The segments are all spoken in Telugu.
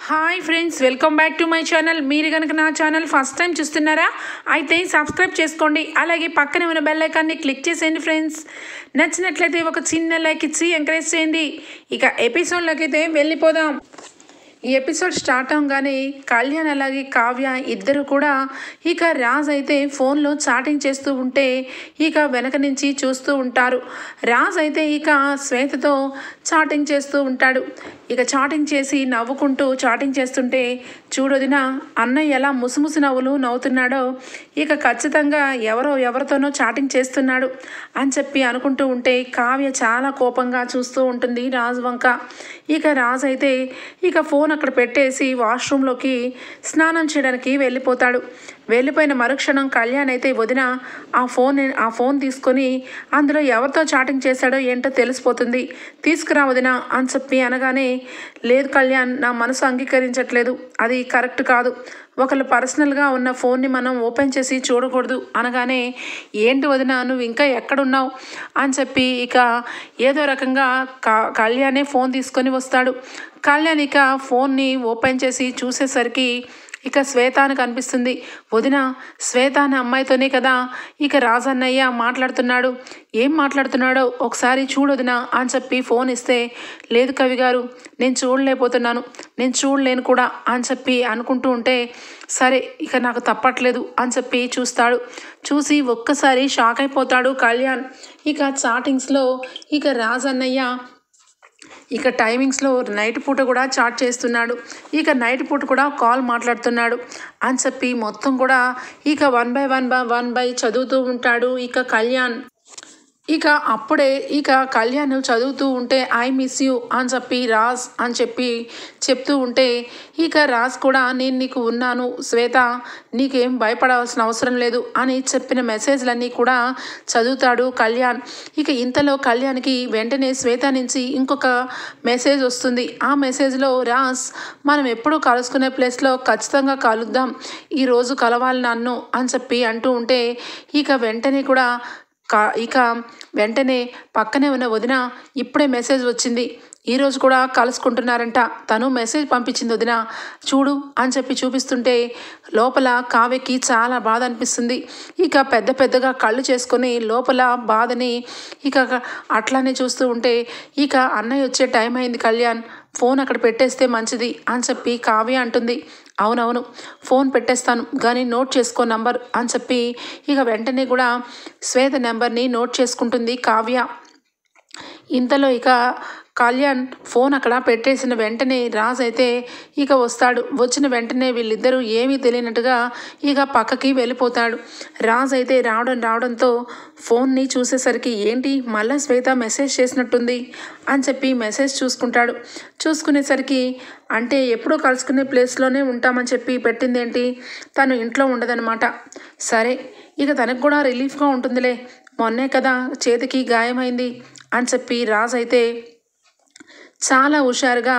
Hi friends, welcome back to my channel. మీరు కనుక నా ఛానల్ ఫస్ట్ టైం చూస్తున్నారా అయితే సబ్స్క్రైబ్ చేసుకోండి. అలాగే పక్కనే ఉన్న బెల్ ఐకాన్ని క్లిక్ చేసేయండి ఫ్రెండ్స్. నచ్చినట్లయితే ఒక చిన్న లైక్ ఇచ్చి ఎంకరేజ్ చేయండి. ఇక ఎపిసోడ్లోకి అయితే వెళ్ళిపోదాం. ఈ ఎపిసోడ్ స్టార్ట్ అవగానే కళ్యాణ్ అలాగే కావ్య ఇద్దరు కూడా ఇక రాజ్ అయితే ఫోన్లో చాటింగ్ చేస్తూ ఉంటే ఇక వెనక నుంచి చూస్తూ ఉంటారు. రాజ్ అయితే ఇక శ్వేతతో చాటింగ్ చేస్తూ ఉంటాడు. ఇక చాటింగ్ చేసి నవ్వుకుంటూ చాటింగ్ చేస్తుంటే చూడొదిన అన్నయ్య ఎలా ముసుముసు నవ్వులు నవ్వుతున్నాడో, ఇక ఖచ్చితంగా ఎవరితోనో చాటింగ్ చేస్తున్నాడు అని చెప్పి అనుకుంటూ ఉంటే కావ్య చాలా కోపంగా చూస్తూ ఉంటుంది రాజ్ వంక. ఇక రాజ్ అయితే ఇక ఫోన్ అక్కడ పెట్టేసి వాష్రూమ్లోకి స్నానం చేయడానికి వెళ్ళిపోతాడు. వెళ్ళిపోయిన మరుక్షణం కళ్యాణ్ అయితే వదిన ఆ ఫోన్ తీసుకొని అందులో ఎవరితో చాటింగ్ చేశాడో ఏంటో తెలిసిపోతుంది, తీసుకురా వదిన అని చెప్పి అనగానే, లేదు కళ్యాణ్, నా మనసు అంగీకరించట్లేదు, అది కరెక్ట్ కాదు, ఒకళ్ళు పర్సనల్గా ఉన్న ఫోన్ని మనం ఓపెన్ చేసి చూడకూడదు అనగానే, ఏంటి వదిన నువ్వు ఇంకా ఎక్కడున్నావు అని చెప్పి ఇక ఏదో రకంగా కళ్యాణే ఫోన్ తీసుకొని వస్తాడు. కళ్యాణ్ ఇక ఫోన్ని ఓపెన్ చేసి చూసేసరికి ఇక శ్వేత అని కనిపిస్తుంది. వదిన, శ్వేత అనే అమ్మాయితోనే కదా ఇక రాజన్నయ్య మాట్లాడుతున్నాడు, ఏం మాట్లాడుతున్నాడో ఒకసారి చూడొదిన అని చెప్పి ఫోన్ ఇస్తే, లేదు కవి గారు, నేను చూడలేను కూడా అని చెప్పి అనుకుంటూ ఉంటే, సరే ఇక నాకు తప్పట్లేదు అని చెప్పి చూస్తాడు. చూసి ఒక్కసారి షాక్ అయిపోతాడు కళ్యాణ్. ఇక చాటింగ్స్లో ఇక రాజన్నయ్య ఇక టైమింగ్స్లో నైట్ పూట కూడా చాట్ చేస్తున్నాడు, ఇక నైట్ పూట కూడా కాల్ మాట్లాడుతున్నాడు అని చెప్పి మొత్తం కూడా ఇక వన్ బై చదువుతూ ఉంటాడు ఇక కళ్యాణ్. ఇక అప్పుడే ఇక కళ్యాణ్ చదువుతూ ఉంటే ఐ మిస్ యూ అని చెప్పి రాజ్ అని చెప్పి చెప్తూ ఉంటే ఇక రాజ్ కూడా నేను నీకు ఉన్నాను శ్వేత, నీకేం భయపడవలసిన అవసరం లేదు అని చెప్పిన మెసేజ్లన్నీ కూడా చదువుతాడు కళ్యాణ్. ఇక ఇంతలో కళ్యాణ్కి వెంటనే శ్వేత నుంచి ఇంకొక మెసేజ్ వస్తుంది. ఆ మెసేజ్లో రాజ్, మనం ఎప్పుడూ కలుసుకునే ప్లేస్లో ఖచ్చితంగా కలుద్దాం, ఈరోజు కలవాలి నన్ను అని చెప్పి అంటూ ఉంటే ఇక వెంటనే పక్కనే ఉన్న వదిన, ఇప్పుడే మెసేజ్ వచ్చింది, ఈరోజు కూడా కలుసుకుంటున్నారంట, తను మెసేజ్ పంపించింది వదిన చూడు అని చెప్పి చూపిస్తుంటే లోపల కావ్యకి చాలా బాధ అనిపిస్తుంది. ఇక పెద్దగా కళ్ళు చేసుకొని లోపల బాధని ఇక అట్లానే చూస్తూ ఉంటే ఇక అన్నయ్య వచ్చే టైం అయింది కళ్యాణ్, ఫోన్ అక్కడ పెట్టేస్తే మంచిది అని చెప్పి కావ్య అంటుంది. అవునవును, ఫోన్ పెట్టేస్తాను కానీ నోట్ చేసుకో నంబర్ అని చెప్పి ఇక వెంటనే కూడా శ్వేత నెంబర్ని నోట్ చేసుకుంటుంది కావ్య. ఇంతలో ఇక కళ్యాణ్ ఫోన్ అక్కడ పెట్టేసిన వెంటనే రాజ్ అయితే ఇక వస్తాడు. వచ్చిన వెంటనే వీళ్ళిద్దరూ ఏమీ తెలియనట్టుగా ఇక పక్కకి వెళ్ళిపోతాడు. రాజ్ అయితే రావడంతో ఫోన్ని చూసేసరికి ఏంటి మళ్ళీ శ్వేత మెసేజ్ చేసినట్టుంది అని చెప్పి మెసేజ్ చూసుకునేసరికి, అంటే ఎప్పుడూ కలుసుకునే ప్లేస్లోనే ఉంటామని చెప్పి పెట్టిందేంటి, తను ఇంట్లో ఉండదనమాట. సరే ఇక తనకు కూడా రిలీఫ్గా ఉంటుందిలే, మొన్నే కదా చేతికి గాయమైంది అని చెప్పి రాజ్ అయితే చాలా హుషారుగా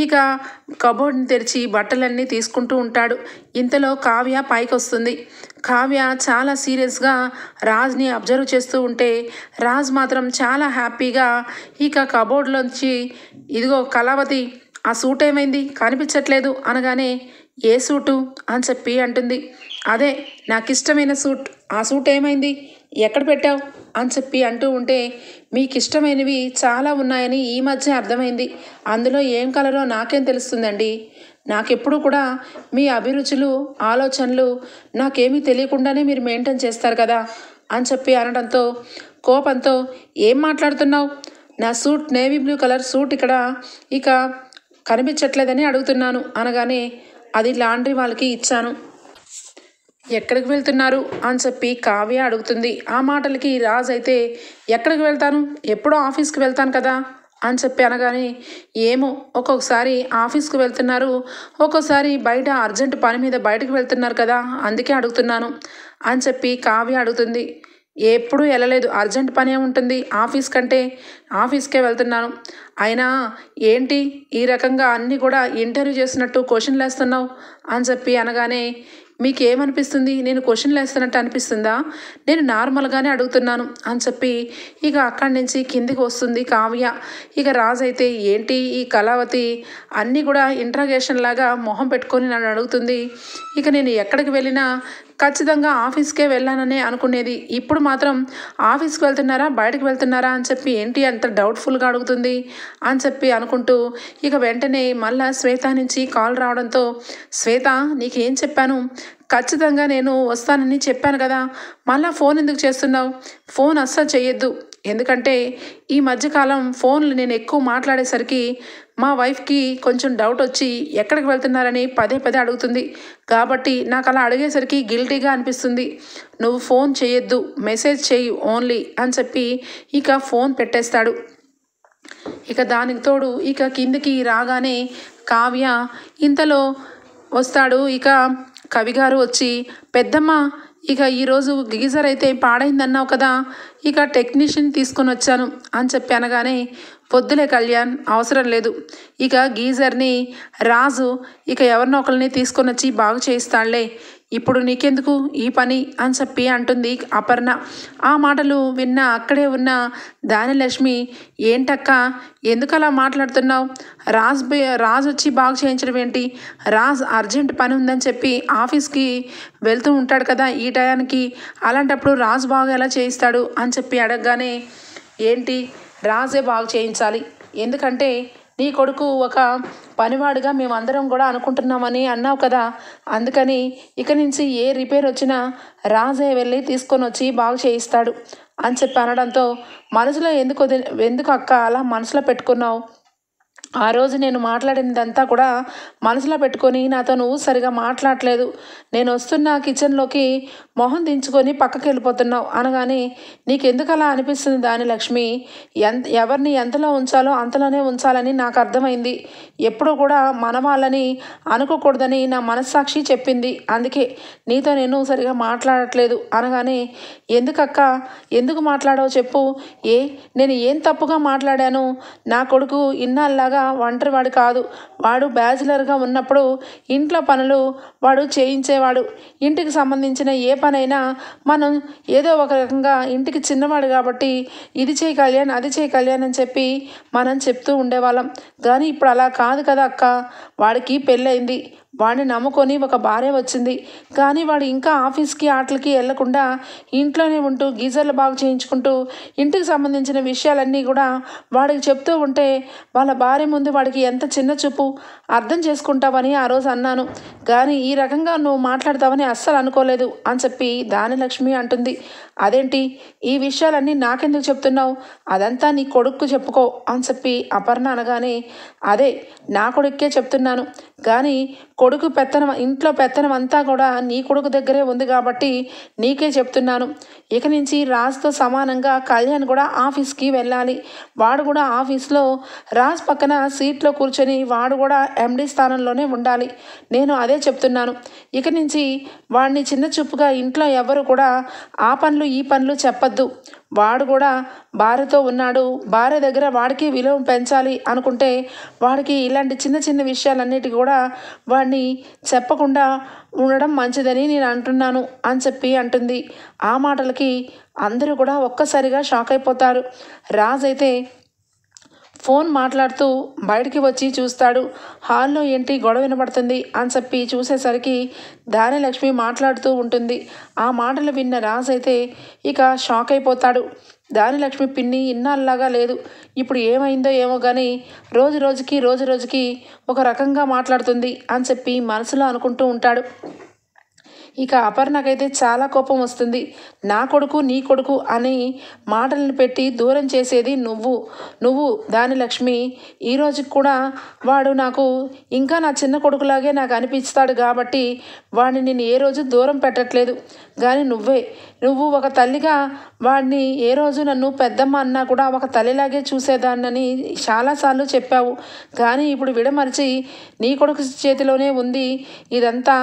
ఇక కబోర్డ్ని తెరిచి బట్టలన్నీ తీసుకుంటూ ఉంటాడు. ఇంతలో కావ్య పైకి వస్తుంది. కావ్య చాలా సీరియస్గా రాజ్ని అబ్జర్వ్ చేస్తూ ఉంటే రాజ్ మాత్రం చాలా హ్యాపీగా ఇక కబోర్డ్లోంచి, ఇదిగో కళావతి, ఆ సూట్ ఏమైంది కనిపించట్లేదు అనగానే, ఏ సూటు అని చెప్పి అంటుంది. అదే నాకు ఇష్టమైన సూట్, ఆ సూట్ ఏమైంది, ఎక్కడ పెట్టావు అని చెప్పి అంటూ ఉంటే, మీకు ఇష్టమైనవి చాలా ఉన్నాయని ఈ మధ్య అర్థమైంది, అందులో ఏం కలరో నాకేం తెలుస్తుందండి, నాకెప్పుడు కూడా మీ అభిరుచులు ఆలోచనలు నాకేమీ తెలియకుండానే మీరు మెయింటైన్ చేస్తారు కదా అని చెప్పి అనడంతో కోపంతో, ఏం మాట్లాడుతున్నావు, నా suit navy blue colour suit ఇక్కడ ఇక కనిపించట్లేదని అడుగుతున్నాను అనగానే, అది లాండ్రీ వాళ్ళకి ఇచ్చాను, ఎక్కడికి వెళ్తున్నారు అని చెప్పి కావ్య అడుగుతుంది. ఆ మాటలకి రాజ్ అయితే, ఎక్కడికి వెళ్తాను, ఎప్పుడో ఆఫీస్కి వెళ్తాను కదా అని చెప్పి అనగానే, ఏమో ఒక్కొక్కసారి ఆఫీస్కి వెళ్తున్నారు, ఒక్కోసారి బయట అర్జెంట్ పని మీద బయటకు వెళ్తున్నారు కదా, అందుకే అడుగుతున్నాను అని చెప్పి కావ్య అడుగుతుంది. ఎప్పుడూ వెళ్ళలేదు, అర్జెంట్ పని ఏముంటుంది ఆఫీస్ కంటే, ఆఫీస్కే వెళ్తున్నాను, అయినా ఏంటి ఈ రకంగా అన్నీ కూడా ఇంటర్వ్యూ చేసినట్టు క్వశ్చన్లు వేస్తున్నావు అని చెప్పి అనగానే, మీకేమనిపిస్తుంది? నేను క్వశ్చన్లు వేస్తున్నట్టు అనిపిస్తుందా? నేను నార్మల్గానే అడుగుతున్నాను అని చెప్పి ఇక అక్కడి నుంచి కిందికి వస్తుంది కావ్య. ఇక రాజు అయితే ఏంటి ఈ కళావతి అన్నీ కూడా ఇంట్రాగేషన్ లాగా మొహం పెట్టుకొని నన్ను అడుగుతుంది. ఇక నేను ఎక్కడికి వెళ్ళినా ఖచ్చితంగా ఆఫీస్కే వెళ్ళాననే అనుకునేది, ఇప్పుడు మాత్రం ఆఫీస్కి వెళ్తున్నారా బయటకు వెళ్తున్నారా అని చెప్పి ఏంటి అంత డౌట్ఫుల్గా అడుగుతుంది అని చెప్పి అనుకుంటూ ఇక వెంటనే మళ్ళా శ్వేత నుంచి కాల్ రావడంతో, శ్వేత నీకేం చెప్పాను, ఖచ్చితంగా నేను వస్తానని చెప్పాను కదా, మళ్ళీ ఫోన్ ఎందుకు చేస్తున్నావు? ఫోన్ అస్సలు చేయొద్దు. ఎందుకంటే ఈ మధ్యకాలం ఫోన్లు నేను ఎక్కువ మాట్లాడేసరికి మా వైఫ్కి కొంచెం డౌట్ వచ్చి ఎక్కడికి వెళ్తున్నారని పదే పదే అడుగుతుంది. కాబట్టి నాకు అలా అడిగేసరికి గిల్టీగా అనిపిస్తుంది. నువ్వు ఫోన్ చేయొద్దు, మెసేజ్ చేయి ఓన్లీ అని చెప్పి ఇక ఫోన్ పెట్టేస్తాడు. ఇక దానికి తోడు ఇక కిందికి రాగానే కావ్య ఇంతలో వస్తాడు. ఇక కవిగారు వచ్చి, పెద్దమ్మ ఇక ఈరోజు గీజర్ అయితే పాడైందన్నావు కదా, ఇక టెక్నీషియన్ తీసుకొని వచ్చాను అని చెప్పి అనగానే, వద్దులే కళ్యాణ్ అవసరం లేదు, ఇక గీజర్ని రాజు ఇక ఎవరినో ఒకరిని తీసుకొని వచ్చి బాగు చేయిస్తాడులే, ఇప్పుడు నీకెందుకు ఈ పని అని చెప్పి అంటుంది అపర్ణ. ఆ మాటలు విన్న అక్కడే ఉన్న దానిలక్ష్మి, ఏంటక్క ఎందుకు అలా మాట్లాడుతున్నావు? రాజు వచ్చి బాగు చేయించడం ఏంటి? రాజ్ అర్జెంట్ పని ఉందని చెప్పి ఆఫీస్కి వెళ్తూ ఉంటాడు కదా ఈ టయానికి, అలాంటప్పుడు రాజు బాగా ఎలా చేయిస్తాడు అని చెప్పి అడగగానే, ఏంటి రాజే బాగు చేయించాలి, ఎందుకంటే నీ కొడుకు ఒక పనివాడుగా మేమందరం కూడా అనుకుంటున్నామని అన్నావు కదా, అందుకని ఇక నుంచి ఏ రిపేర్ వచ్చినా రాజే వెళ్ళి తీసుకొని వచ్చి బాగు చేయిస్తాడు అని చెప్పి అనడంతో, మనసులో ఎందుకు అక్క అలా మనసులో పెట్టుకున్నావు? ఆ రోజు నేను మాట్లాడినదంతా కూడా మనసులో పెట్టుకొని నాతో నువ్వు సరిగా మాట్లాడలేదు, నేను వస్తున్న కిచెన్లోకి మొహం దించుకొని పక్కకి వెళ్ళిపోతున్నావు అనగానే, నీకెందుకు అలా అనిపిస్తుంది దానిలక్ష్మి? ఎవరిని ఎంతలో ఉంచాలో అంతలోనే ఉంచాలని నాకు అర్థమైంది, ఎప్పుడూ కూడా మన వాళ్ళని అనుకోకూడదని నా మనస్సాక్షి చెప్పింది, అందుకే నీతో నేను సరిగా మాట్లాడట్లేదు అనగానే, ఎందుకక్క ఎందుకు మాట్లాడావు చెప్పు, నేను ఏం తప్పుగా మాట్లాడాను? నా కొడుకు ఇన్నాళ్ళలాగా ఒంటరివాడు కాదు, వాడు బ్యాచిలర్గా ఉన్నప్పుడు ఇంట్లో పనులు వాడు చేయించేవాడు, ఇంటికి సంబంధించిన ఏ పనైనా మనం ఏదో ఒక రకంగా ఇంటికి చిన్నవాడు కాబట్టి ఇది చేయి కళ్యాణ్ అది చేయి కళ్యాణ్ అని చెప్పి మనం చెప్తూ ఉండేవాళ్ళం. కానీ ఇప్పుడు అలా కాదు కదా అక్క, వాడికి పెళ్ళయింది, వాడిని నమ్ముకొని ఒక భార్య వచ్చింది, కానీ వాడు ఇంకా ఆఫీస్కి ఆటలకి వెళ్లకుండా ఇంట్లోనే ఉంటూ గీజర్లు బాగు చేయించుకుంటూ ఇంటికి సంబంధించిన విషయాలన్నీ కూడా వాడికి చెప్తూ ఉంటే వాళ్ళ భార్య ముందు వాడికి ఎంత చిన్న చూపు, అర్థం చేసుకుంటావని ఆ రోజు అన్నాను, కానీ ఈ రకంగా నువ్వు మాట్లాడతావని అస్సలు అనుకోలేదు అని చెప్పి దానిలక్ష్మి అంటుంది. అదేంటి ఈ విషయాలన్నీ నాకెందుకు చెప్తున్నావు? అదంతా నీ కొడుక్కు చెప్పుకో అని చెప్పి అపర్ణ అనగానే, అదే నా కొడుక్కే చెప్తున్నాను, కానీ కొడుకు పెత్తనం ఇంట్లో పెత్తనం అంతా కూడా నీ కొడుకు దగ్గరే ఉంది కాబట్టి నీకే చెప్తున్నాను. ఇక నుంచి రాజ్తో సమానంగా కళ్యాణ్ కూడా ఆఫీస్కి వెళ్ళాలి, వాడు కూడా ఆఫీస్లో రాజ్ పక్కన సీట్లో కూర్చొని వాడు కూడా ఎండి స్థానంలోనే ఉండాలి, నేను అదే చెప్తున్నాను. ఇక నుంచి వాడిని చిన్న చూపుగా ఇంట్లో ఎవరు కూడా ఆ పనులు ఈ పనులు చెప్పద్దు, వాడు కూడా భార్యతో ఉన్నాడు, భార్య దగ్గర వాడికి విలువ పెంచాలి అనుకుంటే వాడికి ఇలాంటి చిన్న చిన్న విషయాలన్నిటి కూడా వాడిని చెప్పకుండా ఉండడం మంచిదని నేను అంటున్నాను అని చెప్పి అంటుంది. ఆ మాటలకి అందరూ కూడా ఒక్కసారిగా షాక్ అయిపోతారు. రాజ్ అయితే ఫోన్ మాట్లాడుతూ బయటికి వచ్చి చూస్తాడు. హాల్లో ఏంటి గొడవ వినబడుతుంది అని చెప్పి చూసేసరికి దానిలక్ష్మి మాట్లాడుతూ ఉంటుంది. ఆ మాటలు విన్న రాజ్ అయితే ఇక షాక్ అయిపోతాడు. దానిలక్ష్మి పిన్ని ఇన్నాళ్ళలాగా లేదు, ఇప్పుడు ఏమైందో ఏమో కానీ రోజు రోజుకి ఒక రకంగా మాట్లాడుతుంది అని చెప్పి మనసులో అనుకుంటూ ఉంటాడు. ఇక అపర్ణకైతే చాలా కోపం వస్తుంది. నా కొడుకు నీ కొడుకు అని మాటలను పెట్టి దూరం చేసేది నువ్వు దానిలక్ష్మి. ఈరోజు కూడా వాడు నాకు ఇంకా నా చిన్న కొడుకులాగే నాకు అనిపిస్తాడు కాబట్టి వాడిని నేను ఏ రోజు దూరం పెట్టట్లేదు, కానీ నువ్వు ఒక తల్లిగా వాడిని ఏ రోజు నన్ను పెద్దమ్మ అన్నా కూడా ఒక తల్లిలాగే చూసేదాన్నని చాలాసార్లు చెప్పావు, కానీ ఇప్పుడు విడమరిచి నీ కొడుకు చేతిలోనే ఉంది ఇదంతా,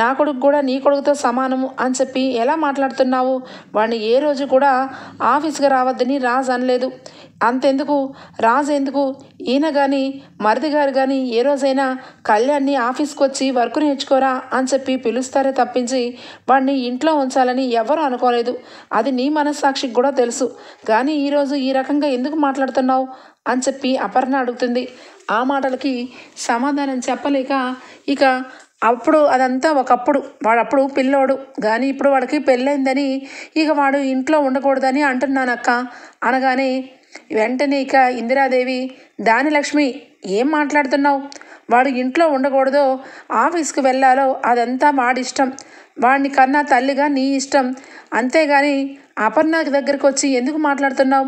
నా కొడుకు కూడా నీ కొడుకుతో సమానము అని చెప్పి ఎలా మాట్లాడుతున్నావు? వాడిని ఏ రోజు కూడా ఆఫీస్కి రావద్దని రాజ్ అనలేదు. అంతెందుకు, రాజు ఎందుకు, ఈయన కానీ మరిది గారు కానీ ఏ రోజైనా కళ్యాణ్ని ఆఫీస్కి వచ్చి వర్క్ నేర్చుకోరా అని చెప్పి పిలుస్తారే తప్పించి వాడిని ఇంట్లో ఉంచాలని ఎవరూ అనుకోలేదు. అది నీ మనస్సాక్షికి కూడా తెలుసు. కానీ ఈరోజు ఈ రకంగా ఎందుకు మాట్లాడుతున్నావు అని చెప్పి అపర్ణ అడుగుతుంది. ఆ మాటలకి సమాధానం చెప్పలేక ఇక అప్పుడు అదంతా ఒకప్పుడు వాడప్పుడు పిల్లోడు కానీ ఇప్పుడు వాడికి పెళ్ళైందని ఇక వాడు ఇంట్లో ఉండకూడదని అంటున్నానక్క అనగానే వెంటనే ఇక ఇందిరాదేవి, దానిలక్ష్మి ఏం మాట్లాడుతున్నావు, వాడు ఇంట్లో ఉండకూడదో ఆఫీస్కి వెళ్ళాలో అదంతా వాడిష్టం, వాడిని కన్నా తల్లిగా నీ ఇష్టం, అంతేగాని అపర్ణ దగ్గరికి వచ్చి ఎందుకు మాట్లాడుతున్నావు,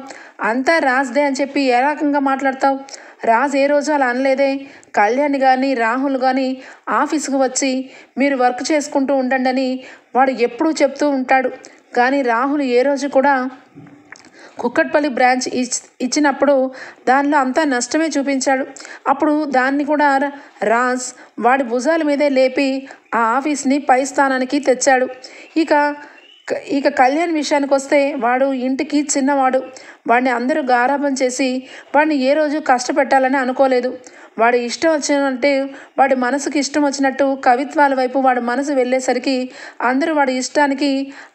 అంతా రాజ్దే అని చెప్పి ఏ రకంగా మాట్లాడతావు, రాజు ఏ రోజు అలా అనలేదే, కళ్యాణ్ కానీ రాహుల్ కానీ ఆఫీస్కి వచ్చి మీరు వర్క్ చేసుకుంటూ ఉండండి అని వాడు ఎప్పుడూ చెప్తూ ఉంటాడు. కానీ రాహుల్ ఏ రోజు కూడా కుక్కట్పల్లి బ్రాంచ్ ఇచ్చినప్పుడు దానిలో అంతా నష్టమే చూపించాడు. అప్పుడు దాన్ని కూడా రాజ్ వాడి భుజాల మీదే లేపి ఆ ఆఫీస్ని పై స్థానానికి తెచ్చాడు. ఇక కళ్యాణ్ విషయానికి వస్తే వాడు ఇంటికి చిన్నవాడు. వాడిని అందరూ గారాబం చేసి వాడిని ఏ రోజు కష్టపెట్టాలని అనుకోలేదు. వాడి ఇష్టం వచ్చినట్టు వాడి మనసుకి ఇష్టం వచ్చినట్టు కవిత్వాల వైపు వాడి మనసు వెళ్ళేసరికి అందరూ వాడి ఇష్టానికి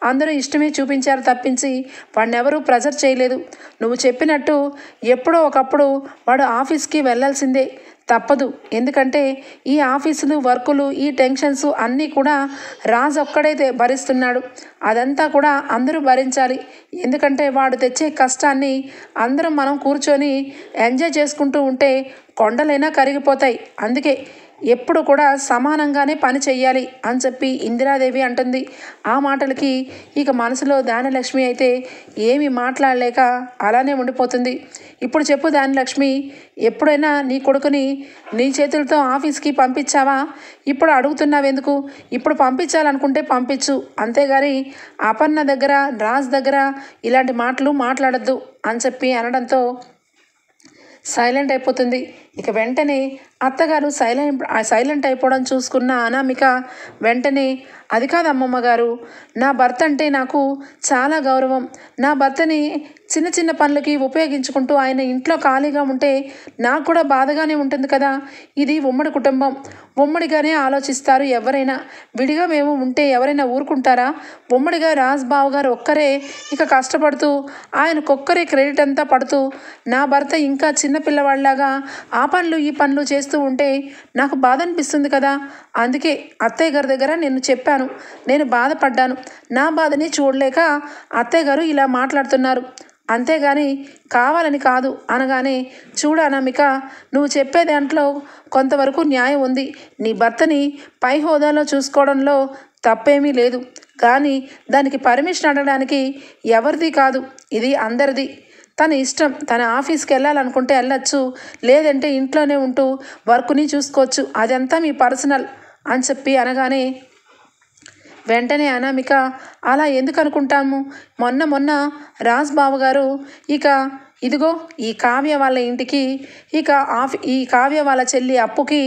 అందరూ ఇష్టమే చూపించారు తప్పించి వాడిని ఎవరూ ప్రెజర్ చేయలేదు. నువ్వు చెప్పినట్టు ఎప్పుడో ఒకప్పుడు వాడు ఆఫీస్కి వెళ్ళాల్సిందే, తప్పదు. ఎందుకంటే ఈ ఆఫీసులు వర్కులు ఈ టెన్షన్స్ అన్నీ కూడా రాజు ఒక్కడైతే భరిస్తున్నాడు. అదంతా కూడా అందరూ భరించాలి. ఎందుకంటే వాడు తెచ్చే కష్టాన్ని అందరం మనం కూర్చొని ఎంజాయ్ చేసుకుంటూ ఉంటే కొండలైనా కరిగిపోతాయి. అందుకే ఎప్పుడు కూడా సమానంగానే పని చెయ్యాలి అని చెప్పి ఇందిరాదేవి అంటుంది. ఆ మాటలకి ఇక మనసులో దానిలక్ష్మి అయితే ఏమీ మాట్లాడలేక అలానే ఉండిపోతుంది. ఇప్పుడు చెప్పు దానిలక్ష్మి, ఎప్పుడైనా నీ కొడుకుని నీ చేతులతో ఆఫీస్కి పంపించావా? ఇప్పుడు అడుగుతున్నావెందుకు? ఇప్పుడు పంపించాలనుకుంటే పంపించు, అంతేగాని అపర్ణ దగ్గర రాజ్ దగ్గర ఇలాంటి మాటలు మాట్లాడద్దు అని చెప్పి అనడంతో సైలెంట్ అయిపోతుంది. ఇక వెంటనే అత్తగారు సైలెంట్ అయిపోవడం చూసుకున్న అనామిక వెంటనే, అది కాదు అమ్మమ్మ గారు, నా భర్త అంటే నాకు చాలా గౌరవం. నా భర్తని చిన్న చిన్న పనులకి ఉపయోగించుకుంటూ ఆయన ఇంట్లో ఖాళీగా ఉంటే నాకు కూడా బాధగానే ఉంటుంది కదా. ఇది ఉమ్మడి కుటుంబం, ఉమ్మడిగానే ఆలోచిస్తారు ఎవరైనా. విడిగా మేము ఉంటే ఎవరైనా ఊరుకుంటారా? ఉమ్మడిగా రాజ్బాబు గారు ఒక్కరే ఇక కష్టపడుతూ ఆయనకొక్కరే క్రెడిట్ అంతా పడుతూ నా భర్త ఇంకా చిన్నపిల్లవాళ్ళలాగా ఆ పనులు ఈ పనులు చేస్తూ ఉంటే నాకు బాధ అనిపిస్తుంది కదా. అందుకే అత్తయ్య గారి దగ్గర నేను చెప్పాను, నేను బాధపడ్డాను, నా బాధని చూడలేక అత్తయ్య గారు ఇలా మాట్లాడుతున్నారు, అంతేగాని కావాలని కాదు అనగానే, చూడు అనామిక, నువ్వు చెప్పే దాంట్లో కొంతవరకు న్యాయం ఉంది. నీ భర్తని పై హోదాలో చూసుకోవడంలో తప్పేమీ లేదు. కానీ దానికి పర్మిషన్ అడగడానికి ఎవరిది కాదు, ఇది అందరిది. తన ఇష్టం, తన ఆఫీస్కి వెళ్ళాలనుకుంటే వెళ్ళచ్చు, లేదంటే ఇంట్లోనే ఉంటూ వర్క్ని చూసుకోవచ్చు, అదంతా మీ పర్సనల్ అని చెప్పి అనగానే వెంటనే అనామిక, అలా ఎందుకు అనుకుంటాము? మొన్న రాజ్బాబు గారు ఇక ఇదిగో ఈ కావ్య వాళ్ళ ఇంటికి ఈ కావ్య వాళ్ళ చెల్లి అప్పుకి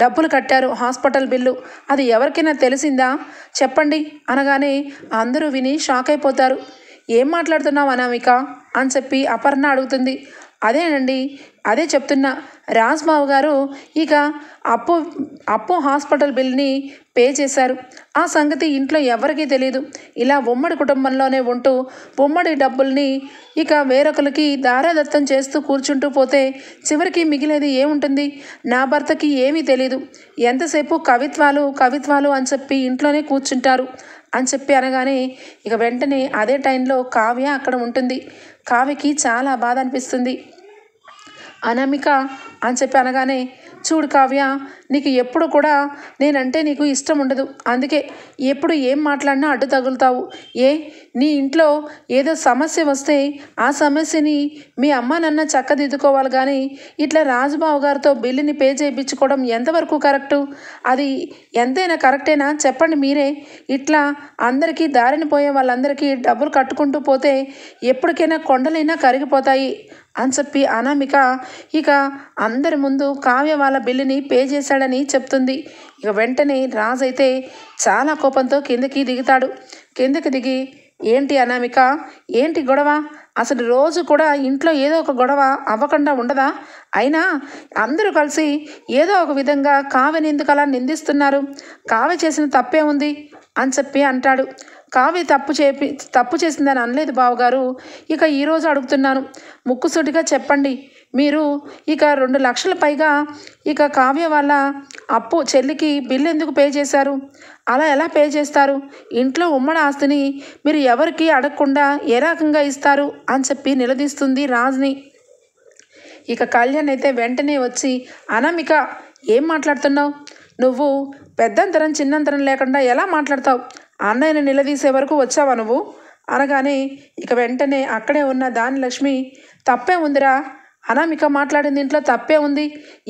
డబ్బులు కట్టారు, హాస్పిటల్ బిల్లు. అది ఎవరికైనా తెలిసిందా చెప్పండి అనగానే అందరూ విని షాక్ అయిపోతారు. ఏం మాట్లాడుతున్నావు అనామిక అని చెప్పి అపర్ణ అడుగుతుంది. అదేనండి, అదే చెప్తున్నా, రాజ్బాబు గారు ఇక అప్పు హాస్పిటల్ బిల్ని పే చేశారు. ఆ సంగతి ఇంట్లో ఎవరికీ తెలియదు. ఇలా ఉమ్మడి కుటుంబంలోనే ఉంటూ ఉమ్మడి డబ్బుల్ని ఇక వేరొకరికి దారాదత్తం చేస్తూ కూర్చుంటూ పోతే చివరికి మిగిలేది ఏముంటుంది? నా భర్తకి ఏమీ తెలీదు, ఎంతసేపు కవిత్వాలు అని చెప్పి ఇంట్లోనే కూర్చుంటారు అని చెప్పి అనగానే ఇక వెంటనే అదే టైంలో కావ్య అక్కడ ఉంటుంది. కావ్యకి చాలా బాధ అనిపిస్తుంది. అనామిక అని చెప్పి అనగానే, చూడు కావ్య, నీకు ఎప్పుడు కూడా నేనంటే నీకు ఇష్టం ఉండదు, అందుకే ఎప్పుడు ఏం మాట్లాడినా అడ్డు తగులుతావు. నీ ఇంట్లో ఏదో సమస్య వస్తే ఆ సమస్యని మీ అమ్మ నాన్న చక్కదిద్దుకోవాలి, కానీ ఇట్లా రాజుబాబు గారితో బిల్లుని పే చేయించుకోవడం ఎంతవరకు కరెక్టు? అది ఎంతైనా కరెక్టేనా చెప్పండి మీరే. ఇట్లా అందరికీ దారిని పోయే వాళ్ళందరికీ డబ్బులు కట్టుకుంటూ పోతే ఎప్పటికైనా కొండలైనా కరిగిపోతాయి అని చెప్పి అనామిక ఇక అందరి ముందు కావ్య వాళ్ళ బిల్లుని పే చేశాడని చెప్తుంది. ఇక వెంటనే రాజు అయితే చాలా కోపంతో కిందకి దిగుతాడు. కిందకి దిగి, ఏంటి అనామిక, ఏంటి గొడవ? అసలు రోజు కూడా ఇంట్లో ఏదో ఒక గొడవ అవ్వకుండా ఉండదా? అయినా అందరూ కలిసి ఏదో ఒక విధంగా కావ్యని ఎందుకు అలా నిందిస్తున్నారు? కావ్య చేసిన తప్పే ఉంది అని చెప్పి అంటాడు. కావ్య తప్పు చేసిందని అనలేదు బావగారు. ఇక ఈరోజు అడుగుతున్నాను, ముక్కుసూటిగా చెప్పండి. మీరు ఇక 2 లక్షల పైగా ఇక కావ్య వాళ్ళ అప్పు చెల్లికి బిల్లు ఎందుకు పే చేశారు? అలా ఎలా పే చేస్తారు? ఇంట్లో ఉమ్మడి ఆస్తిని మీరు ఎవరికి అడగకుండా ఏ రకంగా ఇస్తారు అని చెప్పి నిలదీస్తుంది రాజ్ని. ఇక కళ్యాణ్ అయితే వెంటనే వచ్చి, అనామిక ఏం మాట్లాడుతున్నావు? నువ్వు పెద్దంతరం చిన్నంతరం లేకుండా ఎలా మాట్లాడతావు? అన్నయ్యని నిలదీసే వరకు వచ్చావా నువ్వు అనగానే ఇక వెంటనే అక్కడే ఉన్న దానిలక్ష్మి, తప్పే ఉందిరా, అనామిక మాట్లాడిన దీంట్లో తప్పే ఉంది.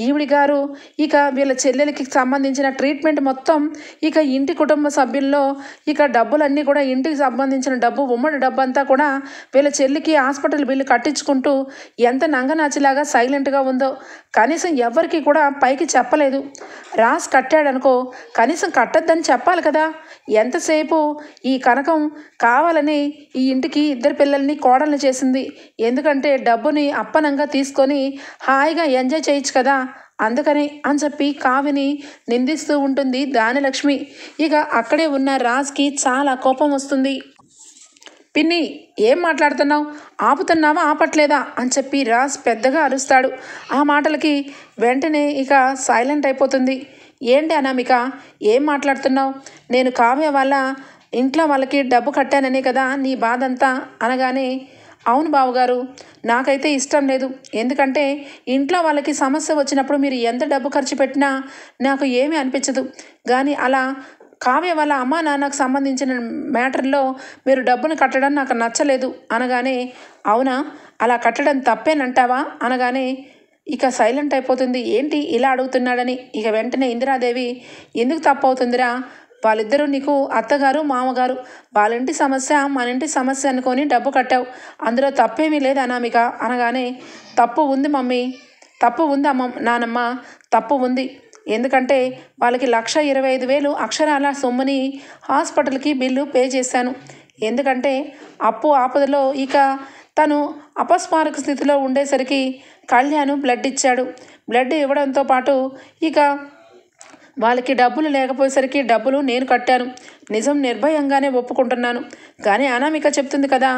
ఈవిడి గారు ఇక వీళ్ళ చెల్లెలకి సంబంధించిన ట్రీట్మెంట్ మొత్తం ఇక ఇంటి కుటుంబ సభ్యుల్లో ఇక డబ్బులన్నీ కూడా ఇంటికి సంబంధించిన డబ్బు, ఉమ్మడి డబ్బు అంతా కూడా వీళ్ళ చెల్లికి హాస్పిటల్ బిల్లు కట్టించుకుంటూ ఎంత నంగనాచిలాగా సైలెంట్గా ఉందో. కనీసం ఎవరికి కూడా పైకి చెప్పలేదు. రాస్ కట్టాడనుకో, కనీసం కట్టద్దని చెప్పాలి కదా. ఎంతసేపు ఈ కనకం కావాలని ఈ ఇంటికి 2 పిల్లల్ని కోడల్ని చేసింది. ఎందుకంటే డబ్బుని అప్పనంగా తీసుకొని హాయిగా ఎంజాయ్ చేయొచ్చు కదా, అందుకని అని చెప్పి కావ్యని నిందిస్తూ ఉంటుంది దానిలక్ష్మి. ఇక అక్కడే ఉన్న రాజ్కి చాలా కోపం వస్తుంది. పిన్ని ఏం మాట్లాడుతున్నావు? ఆపుతున్నావా ఆపట్లేదా అని చెప్పి రాజ్ పెద్దగా అరుస్తాడు. ఆ మాటలకి వెంటనే ఇక సైలెంట్ అయిపోతుంది. ఏంటి అనామిక ఏం మాట్లాడుతున్నావు? నేను కావ్య వాళ్ళ ఇంట్లో వాళ్ళకి డబ్బు కట్టాననే కదా నీ బాధ అంతా అనగానే, అవును బావగారు, నాకైతే ఇష్టం లేదు. ఎందుకంటే ఇంట్లో వాళ్ళకి సమస్య వచ్చినప్పుడు మీరు ఎంత డబ్బు ఖర్చు పెట్టినా నాకు ఏమీ అనిపించదు. కానీ అలా కావ్య వాళ్ళ అమ్మా నాన్నకు సంబంధించిన మ్యాటర్లో మీరు డబ్బును కట్టడం నాకు నచ్చలేదు అనగానే, అవునా, అలా కట్టడం తప్పేనంటావా అనగానే ఇక సైలెంట్ అయిపోతుంది. ఏంటి ఇలా అడుగుతున్నాడని. ఇక వెంటనే ఇందిరాదేవి, ఎందుకు తప్పు అవుతుందిరా? వాళ్ళిద్దరూ నీకు అత్తగారు మామగారు, వాళ్ళ ఇంటి సమస్య మన ఇంటి సమస్య అనుకొని డబ్బు కట్టావు, అందులో తప్పేమీ లేదు అనామిక అనగానే, తప్పు ఉంది మమ్మీ, తప్పు ఉంది నానమ్మ, తప్పు ఉంది. ఎందుకంటే వాళ్ళకి 1,25,000 అక్షరాల సొమ్ముని హాస్పిటల్కి బిల్లు పే చేశాను. ఎందుకంటే అప్పు ఆపదలో ఇక తను అపస్మారక స్థితిలో ఉండేసరికి కళ్యాణ్ బ్లడ్ ఇచ్చాడు. బ్లడ్ ఇవ్వడంతో పాటు ఇక వాళ్ళకి డబ్బులు లేకపోయేసరికి డబ్బులు నేను కట్టాను. నిజం నిర్భయంగానే ఒప్పుకుంటున్నాను. కానీ అనామిక చెప్తుంది కదా,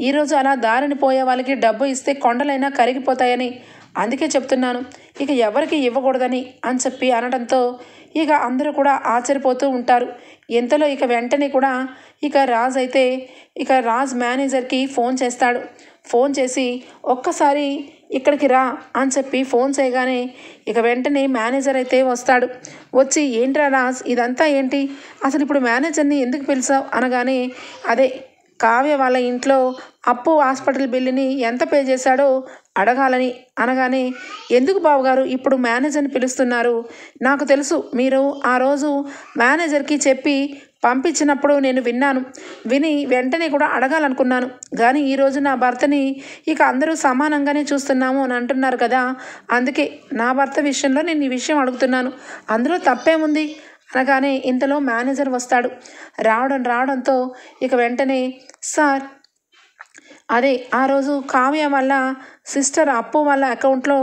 ఈరోజు అలా దారిని పోయే వాళ్ళకి డబ్బు ఇస్తే కొండలైనా కరిగిపోతాయని, అందుకే చెప్తున్నాను, ఇక ఎవరికి ఇవ్వకూడదని అని చెప్పి అనడంతో ఇక అందరూ కూడా ఆశ్చర్యపోతూ ఉంటారు. ఇంతలో ఇక వెంటనే కూడా ఇక రాజ్ అయితే ఇక రాజ్ మేనేజర్కి ఫోన్ చేస్తాడు. ఫోన్ చేసి ఒక్కసారి ఇక్కడికి రా అని చెప్పి ఫోన్ చేయగానే ఇక వెంటనే మేనేజర్ అయితే వస్తాడు. వచ్చి, ఏంట్రా రాజ్, ఇదంతా ఏంటి? అసలు ఇప్పుడు మేనేజర్ని ఎందుకు పిలిచావు అనగానే, అదే కావ్య వాళ్ళ ఇంట్లో అప్పు హాస్పిటల్ బిల్లుని ఎంత పే చేశాడో అడగాలని అనగానే, ఎందుకు బావగారు ఇప్పుడు మేనేజర్ని పిలుస్తున్నారు? నాకు తెలుసు, మీరు ఆ రోజు మేనేజర్కి చెప్పి పంపించినప్పుడు నేను విని వెంటనే కూడా అడగాలనుకున్నాను. కానీ ఈరోజు నా భర్తని ఇక అందరూ సమానంగానే చూస్తున్నాము అని అంటున్నారు కదా, అందుకే నా భర్త విషయంలో నేను ఈ విషయం అడుగుతున్నాను, అందులో తప్పేముంది అనగానే ఇంతలో మేనేజర్ వస్తాడు. రావడంతో ఇక వెంటనే, సార్, అదే ఆ రోజు కావ్య వాళ్ళ సిస్టర్ అప్పు వాళ్ళ అకౌంట్లో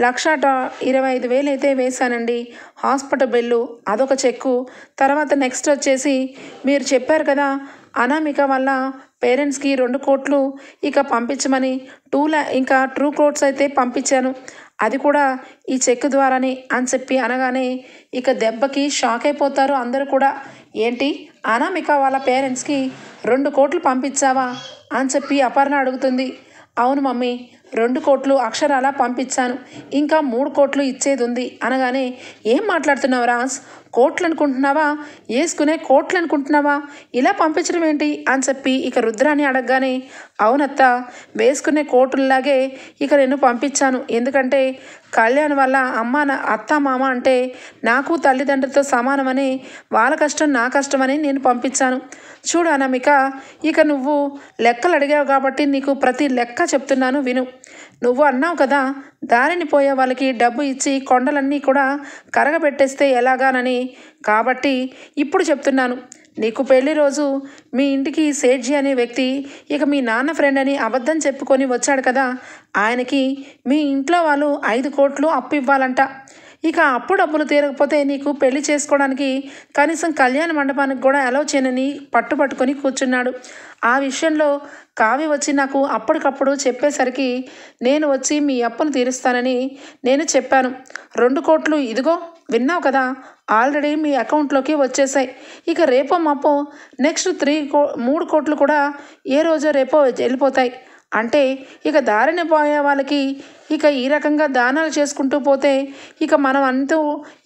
1,25,000 అయితే వేశానండి హాస్పిటల్ బిల్లు, అదొక చెక్కు. తర్వాత నెక్స్ట్ వచ్చేసి మీరు చెప్పారు కదా అనామిక వాళ్ళ పేరెంట్స్కి 2 కోట్లు ఇక పంపించమని, ఇంకా 2 crores అయితే పంపించాను, అది కూడా ఈ చెక్ ద్వారానే అని చెప్పి అనగానే ఇక దెబ్బకి షాక్ అయిపోతారు అందరూ కూడా. ఏంటి, అనామిక వాళ్ళ పేరెంట్స్కి 2 కోట్లు పంపించావా అని చెప్పి అపర్ణ అడుగుతుంది. అవును మమ్మీ, 2 కోట్లు అక్షరాలా పంపించాను, ఇంకా 3 కోట్లు ఇచ్చేది ఉంది అనగానే, ఏం మాట్లాడుతున్నావు రాజ్, కోట్లు అనుకుంటున్నావా, వేసుకునే కోట్లు అనుకుంటున్నావా, ఇలా పంపించడం ఏంటి అని చెప్పి ఇక రుద్రాని అడగగానే, అవునత్త, వేసుకునే కోట్లలాగే ఇక నేను పంపించాను. ఎందుకంటే కళ్యాణ్ వల్ల అత్త మామ అంటే నాకు తల్లిదండ్రులతో సమానమని, వాళ్ళ కష్టం నా కష్టమని నేను పంపించాను. చూడు అనామిక, ఇక నువ్వు లెక్కలు అడిగావు కాబట్టి నీకు ప్రతి లెక్క చెప్తున్నాను విను. నువ్వు అన్నావు కదా, దారిని పోయే వాళ్ళకి డబ్బు ఇచ్చి కొండలన్నీ కూడా కరగబెట్టేస్తే ఎలాగానని, కాబట్టి ఇప్పుడు చెప్తున్నాను, నీకు పెళ్లి రోజు మీ ఇంటికి సేఠ్జీ అనే వ్యక్తి ఇక మీ నాన్న ఫ్రెండ్ అని అబద్ధం చెప్పుకొని వచ్చాడు కదా, ఆయనకి మీ ఇంట్లో వాళ్ళు 5 కోట్లు అప్పు ఇవ్వాలంట. ఇక అప్పు డబ్బులు తీరకపోతే నీకు పెళ్లి చేసుకోవడానికి కనీసం కళ్యాణ మండపానికి కూడా అలౌ చేయనని పట్టుకొని కూర్చున్నాడు. ఆ విషయంలో కావ్య వచ్చి నాకు అప్పటికప్పుడు చెప్పేసరికి నేను వచ్చి మీ అప్పును తీరుస్తానని నేను చెప్పాను. 2 కోట్లు ఇదిగో విన్నావు కదా, ఆల్రెడీ మీ అకౌంట్లోకి వచ్చేసాయి. ఇక రేపో మాపో నెక్స్ట్ 3 కోట్లు కూడా ఏ రోజో రేపో వెళ్ళిపోతాయి. అంటే ఇక దారిని పోయే వాళ్ళకి ఇక ఈ రకంగా దానాలు చేసుకుంటూ పోతే ఇక మనం అంటూ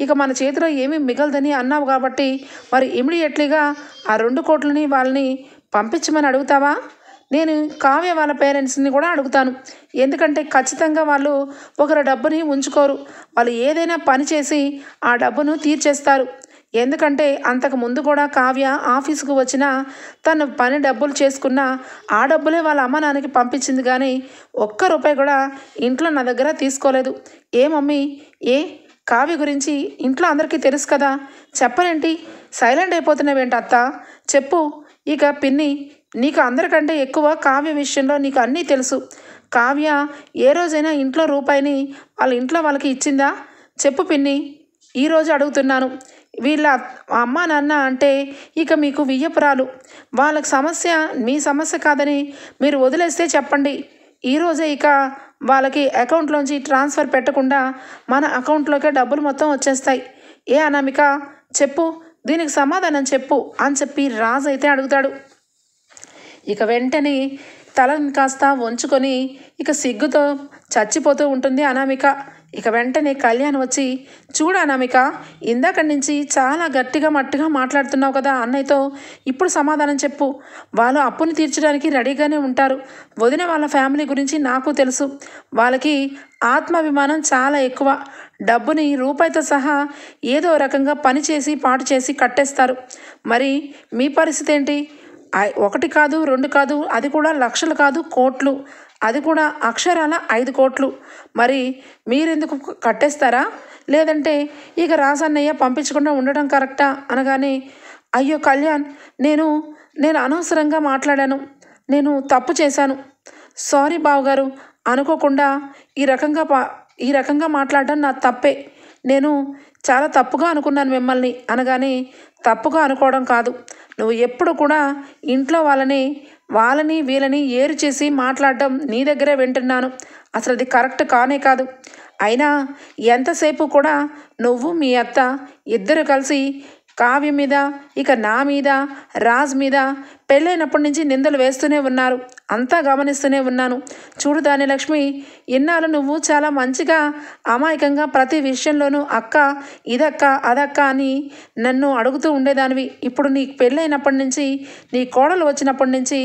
ఇక మన చేతిలో ఏమీ మిగలదని అన్నావు కాబట్టి మరి ఇమీడియట్లీగా ఆ 2 కోట్లని వాళ్ళని పంపించమని అడుగుతావా? నేను కావ్య వాళ్ళ పేరెంట్స్ని కూడా అడుగుతాను. ఎందుకంటే ఖచ్చితంగా వాళ్ళు ఒకరి డబ్బుని ఉంచుకోరు. వాళ్ళు ఏదైనా పని చేసి ఆ డబ్బును తీర్చేస్తారు. ఎందుకంటే అంతకు ముందు కూడా కావ్య ఆఫీసుకు వచ్చిన తను పని డబ్బులు చేసుకున్న ఆ డబ్బులే వాళ్ళ అమ్మ నాన్నకి పంపించింది, కానీ ఒక్క రూపాయి కూడా ఇంట్లో నా దగ్గర తీసుకోలేదు. ఏ మమ్మీ, ఏ కావ్య గురించి ఇంట్లో అందరికీ తెలుసు కదా, చెప్పనేంటి? సైలెంట్ అయిపోతున్నావేంటి అత్త? చెప్పు. ఇక పిన్ని, నీకు అందరికంటే ఎక్కువ కావ్య విషయంలో నీకు అన్నీ తెలుసు. కావ్య ఏ రోజైనా ఇంట్లో రూపాయిని వాళ్ళ ఇంట్లో వాళ్ళకి ఇచ్చిందా? చెప్పు పిన్ని, ఈరోజు అడుగుతున్నాను. వీళ్ళ అమ్మ నాన్న అంటే ఇక మీకు వియ్యపురాలు. వాళ్ళకి సమస్య మీ సమస్య కాదని మీరు వదిలేస్తే చెప్పండి. ఈరోజే ఇక వాళ్ళకి అకౌంట్లోంచి ట్రాన్స్ఫర్ పెట్టకుండా మన అకౌంట్లోకే డబ్బులు మొత్తం వచ్చేస్తాయి. ఏ అనామిక, చెప్పు, దీనికి సమాధానం చెప్పు అని చెప్పి రాజు అయితే అడుగుతాడు. ఇక వెంటనే తలని కాస్త వంచుకొని ఇక సిగ్గుతో చచ్చిపోతూ ఉంటుంది అనామిక. ఇక వెంటనే కళ్యాణ్ వచ్చి, చూడు అనామిక, ఇందాక నుంచి చాలా గట్టిగా మట్టిగా మాట్లాడుతున్నావు కదా అన్నయ్యతో, ఇప్పుడు సమాధానం చెప్పు. వాళ్ళు అప్పుని తీర్చడానికి రెడీగానే ఉంటారు. వదిన వాళ్ళ ఫ్యామిలీ గురించి నాకు తెలుసు. వాళ్ళకి ఆత్మాభిమానం చాలా ఎక్కువ. డబ్బుని రూపాయితో సహా ఏదో రకంగా పని చేసి పాటు చేసి కట్టేస్తారు. మరి మీ పరిస్థితి ఏంటి? 1 కాదు 2 కాదు, అది కూడా లక్షలు కాదు, కోట్లు, అది కూడా అక్షరాల 5 కోట్లు. మరి మీరెందుకు కట్టేస్తారా? లేదంటే ఇక రాజన్నయ్య పంపించకుండా ఉండడం కరెక్టా అనగానే, అయ్యో కళ్యాణ్, నేను అనవసరంగా మాట్లాడాను, నేను తప్పు చేశాను, సారీ బావగారు, అనుకోకుండా ఈ రకంగా మాట్లాడడం నా తప్పే, నేను చాలా తప్పుగా అనుకున్నాను మిమ్మల్ని అనగానే, తప్పుగా అనుకోవడం కాదు, నువ్వు ఎప్పుడు కూడా ఇంట్లో వాళ్ళని వీళ్ళని ఏరు చేసి మాట్లాడడం నీ దగ్గరే వింటున్నాను. అసలు అది కరెక్ట్ కానే కాదు. అయినా ఎంతసేపు కూడా నువ్వు మీ అత్త ఇద్దరు కలిసి కావ్య మీద, ఇక నా మీద, రాజ్ మీద పెళ్ళైనప్పటి నుంచి నిందలు వేస్తూనే ఉన్నారు. అంతా గమనిస్తూనే ఉన్నాను. చూడు ధాన్యలక్ష్మి, ఇన్నాళ్ళు నువ్వు చాలా మంచిగా అమాయకంగా ప్రతి విషయంలోనూ అక్క, ఇదక్క, అదక్క అని నన్ను అడుగుతూ ఉండేదానివి. ఇప్పుడు నీకు పెళ్ళైనప్పటి నుంచి, నీ కోడలు వచ్చినప్పటి నుంచి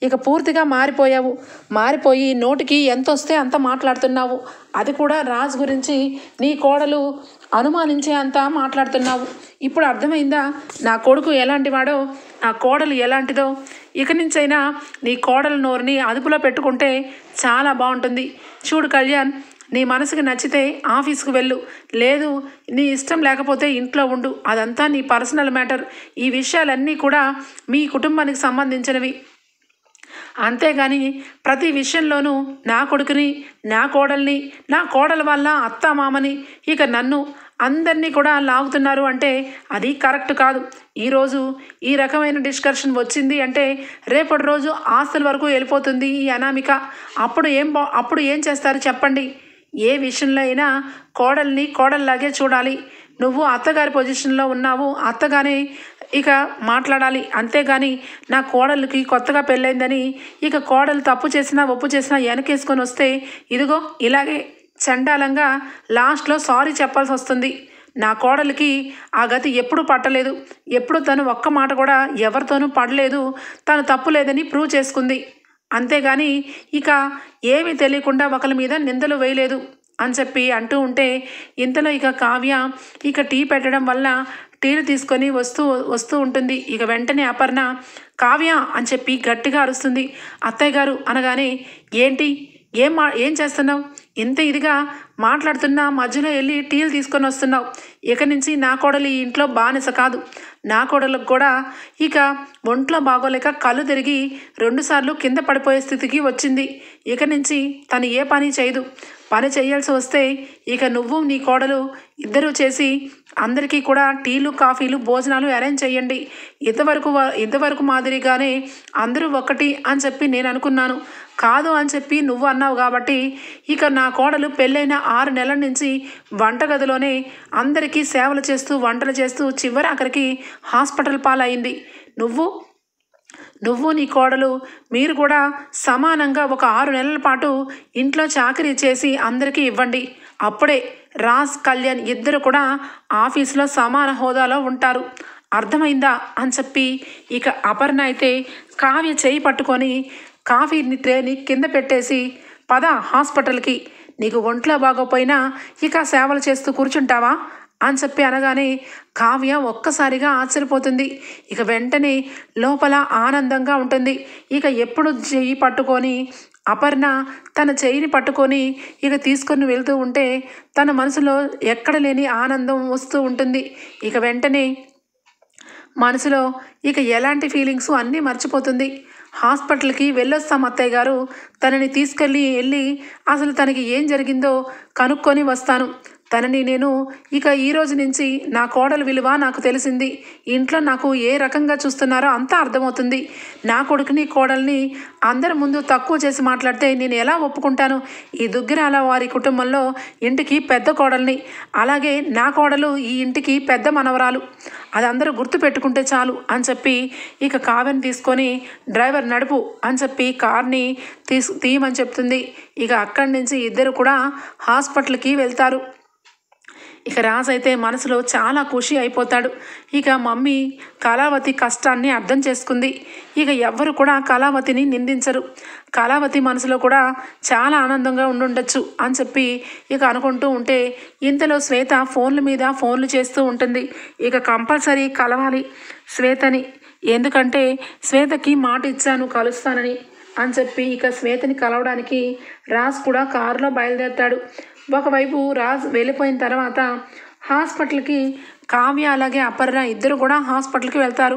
ఇక పూర్తిగా మారిపోయావు. మారిపోయి నోటికి ఎంత వస్తే అంత మాట్లాడుతున్నావు. అది కూడా రాజ్ గురించి నీ కోడలు అనుమానించే అంత మాట్లాడుతున్నావు. ఇప్పుడు అర్థమైందా నా కొడుకు ఎలాంటి వాడో, నా కోడలు ఎలాంటిదో? ఇక నుంచైనా నీ కోడల నోరుని అదుపులో పెట్టుకుంటే చాలా బాగుంటుంది. చూడు కళ్యాణ్, నీ మనసుకి నచ్చితే ఆఫీస్కి వెళ్ళు, లేదు నీ ఇష్టం లేకపోతే ఇంట్లో ఉండు, అదంతా నీ పర్సనల్ మ్యాటర్. ఈ విషయాలన్నీ కూడా మీ కుటుంబానికి సంబంధించినవి. అంతేగాని ప్రతి విషయంలోనూ నా కొడుకుని, నా కోడల్ని, నా కోడల వల్ల అత్త మామని, ఇక నన్ను అందరినీ కూడా లాగుతున్నారు అంటే అది కరెక్ట్ కాదు. ఈరోజు ఈ రకమైన డిస్కషన్ వచ్చింది అంటే రేపటి రోజు ఆస్తుల వరకు వెళ్ళిపోతుంది ఈ అనామిక. అప్పుడు ఏం చేస్తారు చెప్పండి? ఏ విషయంలో అయినా కోడల్ని కోడల్లాగే చూడాలి. నువ్వు అత్తగారి పొజిషన్లో ఉన్నావు, అత్తగానే ఇక మాట్లాడాలి. అంతేగాని నా కోడలికి కొత్తగా పెళ్ళైందని ఇక కోడలు తప్పు చేసినా ఒప్పు చేసినా వెనకేసుకొని వస్తే ఇదిగో ఇలాగే చండాలంగా లాస్ట్లో సారీ చెప్పాల్సి వస్తుంది. నా కోడలికి ఆ గతి ఎప్పుడు పట్టలేదు. ఎప్పుడు తను ఒక్క మాట కూడా ఎవరితోనూ పడలేదు. తను తప్పు లేదని ప్రూవ్ చేసుకుంది. అంతేగాని ఇక ఏమీ తెలియకుండా ఒకరి మీద నిందలు వేయలేదు అని చెప్పి అంటూ ఉంటే ఇంతలో ఇక కావ్య ఇక టీ పెట్టడం వల్ల టీలు తీసుకొని వస్తూ ఉంటుంది. ఇక వెంటనే అపర్ణ కావ్య అని చెప్పి గట్టిగా అరుస్తుంది. అత్తయ్య గారు అనగానే, ఏంటి ఏం చేస్తున్నావు? ఇంత ఇదిగా మాట్లాడుతున్నా మధ్యలో వెళ్ళి టీలు తీసుకొని వస్తున్నావు. ఇక నుంచి నా కోడలు ఈ ఇంట్లో బానిస కాదు. నా కోడలకు కూడా ఇక ఒంట్లో బాగోలేక కళ్ళు తిరిగి 2 సార్లు కింద పడిపోయే స్థితికి వచ్చింది. ఇక నుంచి తను ఏ పని చేయదు. పని చేయాల్సి వస్తే ఇక నువ్వు నీ కోడలు ఇద్దరూ చేసి అందరికీ కూడా టీలు కాఫీలు భోజనాలు అరేంజ్ చేయండి. ఇంతవరకు మాదిరిగానే అందరూ ఒక్కటి అని చెప్పి నేను అనుకున్నాను. కాదు అని చెప్పి నువ్వు అన్నావు కాబట్టి ఇక నా కోడలు పెళ్ళైన 6 నెలల నుంచి వంటగదిలోనే అందరికీ సేవలు చేస్తూ వంటలు చేస్తూ చివరి అక్కడికి హాస్పిటల్ పాలైంది. నువ్వు నీ కోడలు మీరు కూడా సమానంగా ఒక 6 నెలల పాటు ఇంట్లో చాకరీ చేసి అందరికీ ఇవ్వండి. అప్పుడే రాజ్ కళ్యాణ్ ఇద్దరు కూడా ఆఫీసులో సమాన హోదాలో ఉంటారు. అర్థమైందా అని చెప్పి ఇక అపర్ణ అయితే కావ్య చేయి పట్టుకొని కాఫీని ట్రేని కింద పెట్టేసి పద హాస్పిటల్కి, నీకు ఒంట్లో బాగోపోయినా ఇక సేవలు చేస్తూ కూర్చుంటావా అని చెప్పి అనగానే కావ్య ఒక్కసారిగా ఆశ్చర్యపోతుంది. ఇక వెంటనే లోపల ఆనందంగా ఉంటుంది. ఇక ఎప్పుడు చెయ్యి పట్టుకొని అపర్ణ తన చెయ్యిని పట్టుకొని ఇక తీసుకొని వెళ్తూ ఉంటే తన మనసులో ఎక్కడ లేని ఆనందం వస్తూ ఉంటుంది. ఇక వెంటనే మనసులో ఇక ఎలాంటి ఫీలింగ్స్ అన్నీ మర్చిపోతుంది. హాస్పిటల్కి వెళ్ళొస్తాం అత్తయ్య గారు, తనని వెళ్ళి అసలు తనకి ఏం జరిగిందో కనుక్కొని వస్తాను. తనని నేను ఇక ఈ రోజు నుంచి నా కోడలు విలువ నాకు తెలిసింది. ఇంట్లో నాకు ఏ రకంగా చూస్తున్నారో అంతా అర్థమవుతుంది. నా కొడుకుని కోడల్ని అందరి ముందు తక్కువ చేసి మాట్లాడితే నేను ఎలా ఒప్పుకుంటాను? ఈ దుగ్గిరాల వారి కుటుంబంలో ఇంటికి పెద్ద కోడల్ని, అలాగే నా కోడలు ఈ ఇంటికి పెద్ద మనవరాలు. అది అందరూ గుర్తు పెట్టుకుంటే చాలు అని చెప్పి ఇక కావ్యని తీసుకొని డ్రైవర్ నడుపు అని చెప్పి కార్ని తీయమని చెప్తుంది. ఇక అక్కడి నుంచి ఇద్దరు కూడా హాస్పిటల్కి వెళ్తారు. ఇక రాజ్ అయితే మనసులో చాలా ఖుషి అయిపోతాడు. ఇక మమ్మీ కళావతి కష్టాన్ని అర్థం చేసుకుంది. ఇక ఎవ్వరు కూడా కళావతిని నిందించరు. కళావతి మనసులో కూడా చాలా ఆనందంగా ఉండుండొచ్చు అని చెప్పి ఇక అనుకుంటూ ఉంటే ఇంతలో శ్వేత ఫోన్ల మీద ఫోన్లు చేస్తూ ఉంటుంది. ఇక కంపల్సరీ కలవాలి శ్వేతని, ఎందుకంటే శ్వేతకి మాట ఇచ్చాను కలుస్తానని అని చెప్పి ఇక శ్వేతని కలవడానికి రాజ్ కూడా కారులో బయలుదేరుతాడు. ఒకవైపు రాజ్ వెళ్ళిపోయిన తర్వాత హాస్పిటల్కి కావ్య అలాగే అపర్ణ ఇద్దరు కూడా హాస్పిటల్కి వెళ్తారు.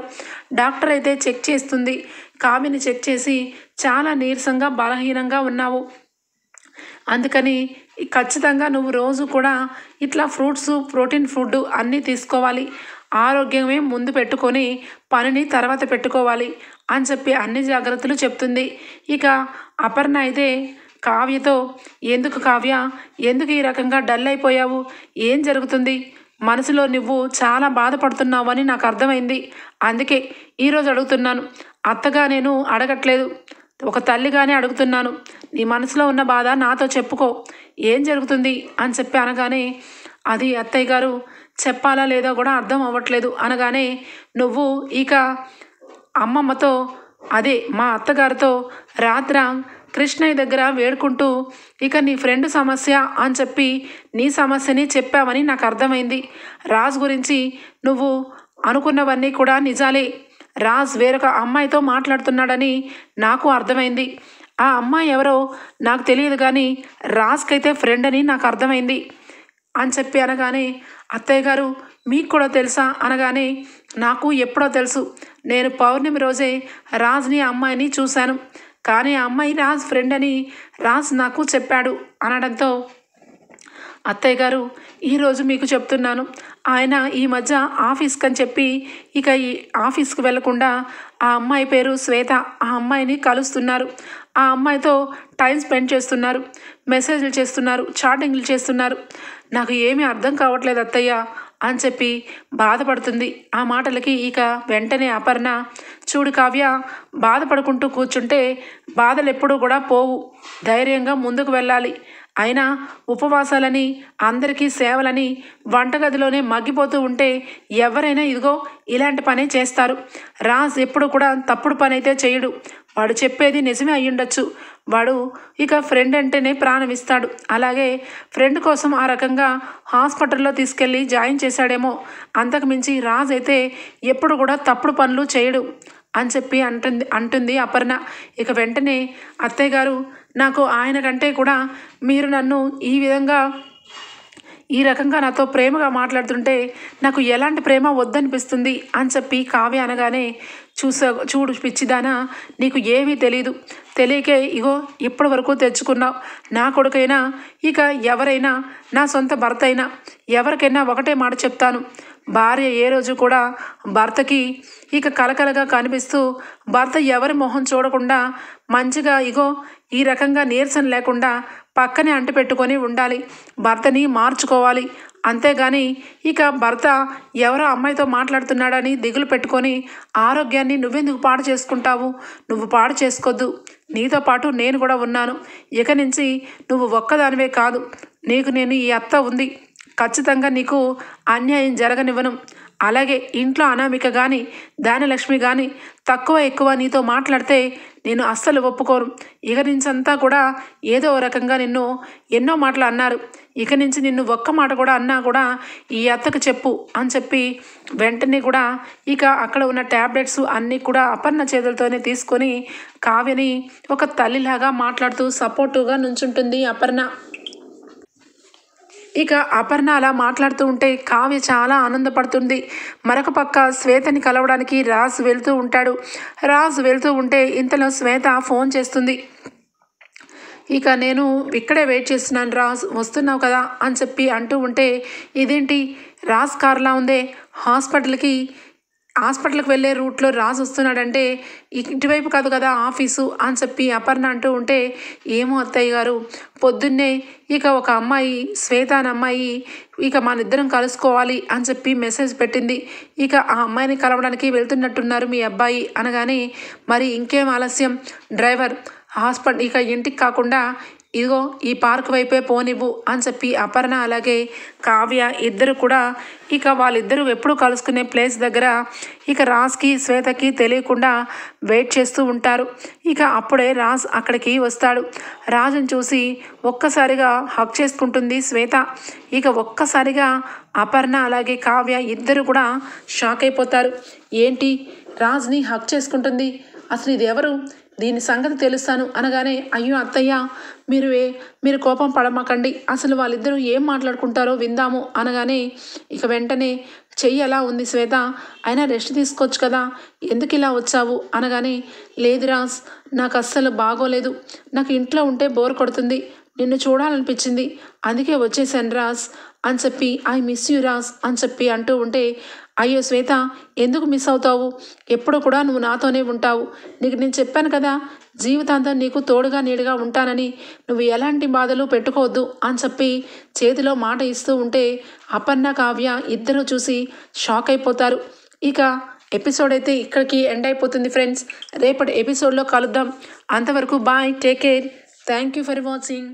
డాక్టర్ అయితే చెక్ చేస్తుంది. కావ్యని చెక్ చేసి చాలా నీరసంగా బలహీనంగా ఉన్నావు, అందుకని ఖచ్చితంగా నువ్వు రోజు కూడా ఇట్లా ఫ్రూట్స్ ప్రోటీన్ ఫుడ్ అన్నీ తీసుకోవాలి, ఆరోగ్యమే ముందు పెట్టుకొని పనిని తర్వాత పెట్టుకోవాలి అని చెప్పి అన్ని జాగ్రత్తలు చెప్తుంది. ఇక అపర్ణ అయితే కావ్యతో ఎందుకు కావ్య, ఎందుకు ఈ రకంగా డల్ అయిపోయావు, ఏం జరుగుతుంది, మనసులో నువ్వు చాలా బాధపడుతున్నావు అని నాకు అర్థమైంది, అందుకే ఈరోజు అడుగుతున్నాను. అత్తగా నేను అడగట్లేదు, ఒక తల్లిగానే అడుగుతున్నాను. నీ మనసులో ఉన్న బాధ నాతో చెప్పుకో, ఏం జరుగుతుంది అని చెప్పి అనగానే అది అత్తయ్య గారు చెప్పాలా లేదా కూడా అర్థం అవ్వట్లేదు అనగానే నువ్వు ఇక అమ్మమ్మతో అదే మా అత్తగారితో రాత్ర కృష్ణయ్య దగ్గర వేడుకుంటూ ఇక నీ ఫ్రెండ్ సమస్య అని చెప్పి నీ సమస్యని చెప్పావని నాకు అర్థమైంది. రాజ్ గురించి నువ్వు అనుకున్నవన్నీ కూడా నిజాలే. రాజ్ వేరొక అమ్మాయితో మాట్లాడుతున్నాడని నాకు అర్థమైంది. ఆ అమ్మాయి ఎవరో నాకు తెలియదు కానీ రాజ్కైతే ఫ్రెండ్ అని నాకు అర్థమైంది అని చెప్పి అనగానే అత్తయ్య గారు మీకు కూడా తెలుసా అనగానే నాకు ఎప్పుడో తెలుసు, నేను పౌర్ణమి రోజే రాజ్ని అమ్మాయిని చూశాను, కానీ ఆ అమ్మాయి రాజ్ ఫ్రెండ్ అని రాజ్ నాకు చెప్పాడు అనడంతో అత్తయ్య గారు ఈరోజు మీకు చెప్తున్నాను, ఆయన ఈ మధ్య ఆఫీస్కి అని చెప్పి ఇక ఈ ఆఫీస్కి వెళ్లకుండా ఆ అమ్మాయి పేరు శ్వేత, ఆ అమ్మాయిని కలుస్తున్నారు, ఆ అమ్మాయితో టైం స్పెండ్ చేస్తున్నారు, మెసేజ్లు చేస్తున్నారు, చాటింగ్లు చేస్తున్నారు, నాకు ఏమీ అర్థం కావట్లేదు అత్తయ్య అని చెప్పి బాధపడుతుంది. ఆ మాటలకి ఇక వెంటనే అపర్ణ చూడు కావ్య, బాధపడుకుంటూ కూర్చుంటే బాధలు ఎప్పుడూ కూడా పోవు, ధైర్యంగా ముందుకు వెళ్ళాలి. అయినా ఉపవాసాలని అందరికీ సేవలని వంటగదిలోనే మగ్గిపోతూ ఉంటే ఎవరైనా ఇదిగో ఇలాంటి పనే చేస్తారు. రాజ్ ఎప్పుడు కూడా తప్పుడు పని అయితే చేయడు, వాడు చెప్పేది నిజమే అయ్యుండొచ్చు, వాడు ఇక ఫ్రెండ్ అంటేనే ప్రాణం ఇస్తాడు, అలాగే ఫ్రెండ్ కోసం ఆ రకంగా హాస్పిటల్లో తీసుకెళ్ళి జాయిన్ చేశాడేమో, అంతకుమించి రాజ్ అయితే ఎప్పుడు కూడా తప్పుడు పనులు చేయడు అని చెప్పి అంటుంది అపర్ణ. ఇక వెంటనే అత్తయ్య గారు నాకు ఆయన కంటే కూడా మీరు నన్ను ఈ విధంగా ఈ రకంగా నాతో ప్రేమగా మాట్లాడుతుంటే నాకు ఎలాంటి ప్రేమ వద్దనిపిస్తుంది అని చెప్పి కావ్య అనగానే చూడు పిచ్చిదానా, నీకు ఏమీ తెలీదు, తెలియకే ఇగో ఇప్పటి వరకు తెచ్చుకున్నావు. నా కొడుకైనా ఇక ఎవరైనా నా సొంత భర్త అయినా ఎవరికైనా ఒకటే మాట చెప్తాను, భార్య ఏ రోజు కూడా భర్తకి ఇక కలకలగా కనిపిస్తూ భర్త ఎవరి మొహం చూడకుండా మంచిగా ఇగో ఈ రకంగా నీరసం లేకుండా పక్కనే అంటి పెట్టుకొని ఉండాలి, భర్తని మార్చుకోవాలి. అంతేగాని ఇక భర్త ఎవరో అమ్మాయితో మాట్లాడుతున్నాడని దిగులు పెట్టుకొని ఆరోగ్యాన్ని నువ్వెందుకు పాడు చేసుకుంటావు? నువ్వు పాడు చేసుకోవద్దు, నీతో పాటు నేను కూడా ఉన్నాను. ఇక నుంచి నువ్వు ఒక్కదానివే కాదు, నీకు నేను ఈ అత్త ఉంది, ఖచ్చితంగా నీకు అన్యాయం జరగనివ్వను. అలాగే ఇంట్లో అనామిక కానీ దానలక్ష్మి కానీ తక్కువ ఎక్కువ నీతో మాట్లాడితే నేను అస్సలు ఒప్పుకోను. ఇక నుంచి అంతా కూడా ఏదో రకంగా నిన్ను ఎన్నో మాటలు అన్నారు, ఇక నుంచి నిన్ను ఒక్క మాట కూడా అన్నా కూడా ఈ అత్తకు చెప్పు అని చెప్పి వెంటనే కూడా ఇక అక్కడ ఉన్న ట్యాబ్లెట్స్ అన్నీ కూడా అపర్ణ చేతులతోనే తీసుకొని కావ్యని ఒక తల్లిలాగా మాట్లాడుతూ సపోర్టివ్గా నుంచుంటుంది అపర్ణ. ఇక అపర్ణ అలా మాట్లాడుతూ ఉంటే కావ్య చాలా ఆనందపడుతుంది. మరొక పక్క శ్వేతని కలవడానికి రాజ్ వెళ్తూ ఉంటాడు. రాజ్ వెళ్తూ ఉంటే ఇంతలో శ్వేత ఫోన్ చేస్తుంది. ఇక నేను ఇక్కడే వెయిట్ చేస్తున్నాను రాజ్, వస్తున్నావు కదా అని చెప్పి అంటూ ఉంటే ఇదేంటి రాజ్ కార్లా ఉందే, హాస్పిటల్కి వెళ్ళే రూట్లో రాజు వస్తున్నాడంటే ఇటువైపు కాదు కదా ఆఫీసు అని చెప్పి అపర్ణ అంటూ ఉంటే ఏమో అత్తయ్య గారు, పొద్దున్నే ఇక ఒక అమ్మాయి శ్వేత అనే అమ్మాయి ఇక మన ఇద్దరం కలుసుకోవాలి అని చెప్పి మెసేజ్ పెట్టింది. ఇక ఆ అమ్మాయిని కలవడానికి వెళ్తున్నట్టున్నారు మీ అబ్బాయి అనగానే మరి ఇంకేం ఆలస్యం, డ్రైవర్ హాస్పిటల్ ఇక ఇంటికి కాకుండా ఇదిగో ఈ పార్క్ వైపే పోనివ్వు అని చెప్పి అపర్ణ అలాగే కావ్య ఇద్దరు కూడా ఇక వాళ్ళిద్దరూ ఎప్పుడు కలుసుకునే ప్లేస్ దగ్గర ఇక రాజ్కి శ్వేతకి తెలియకుండా వెయిట్ చేస్తూ ఉంటారు. ఇక అప్పుడే రాజ్ అక్కడికి వస్తాడు. రాజుని చూసి ఒక్కసారిగా హక్ చేసుకుంటుంది శ్వేత. ఇక ఒక్కసారిగా అపర్ణ అలాగే కావ్య ఇద్దరు కూడా షాక్ అయిపోతారు. ఏంటి రాజ్ని హక్ చేసుకుంటుంది, అసలు ఇది ఎవరు, దీని సంగతి తెలుస్తాను అనగానే అయ్యో అత్తయ్య మీరు కోపం పడమాకండి, అసలు వాళ్ళిద్దరూ ఏం మాట్లాడుకుంటారో విందాము అనగానే ఇక వెంటనే చెయ్యి ఎలా ఉంది శ్వేత, అయినా రెస్ట్ తీసుకోవచ్చు కదా, ఎందుకు ఇలా వచ్చావు అనగానే లేదు రాజ్, నాకు అస్సలు బాగోలేదు, నాకు ఇంట్లో ఉంటే బోర్ కొడుతుంది, నిన్ను చూడాలనిపించింది, అందుకే వచ్చేసాను రాజ్ అని చెప్పి ఐ మిస్ యూ రాజ్ అని చెప్పి అంటూ ఉంటే అయ్యో శ్వేత ఎందుకు మిస్ అవుతావు, ఎప్పుడు కూడా నువ్వు నాతోనే ఉంటావు, నీకు నేను చెప్పాను కదా జీవితాంతం నీకు తోడుగా నీడుగా ఉంటానని, నువ్వు ఎలాంటి బాధలు పెట్టుకోవద్దు అని చెప్పి చేతిలో మాట ఇస్తూ ఉంటే అపర్ణ కావ్య ఇద్దరు చూసి షాక్ అయిపోతారు. ఇక ఎపిసోడ్ అయితే ఇక్కడికి ఎండ్ అయిపోతుంది ఫ్రెండ్స్. రేపటి ఎపిసోడ్లో కలుద్దాం. అంతవరకు bye, take care, thank you for watching.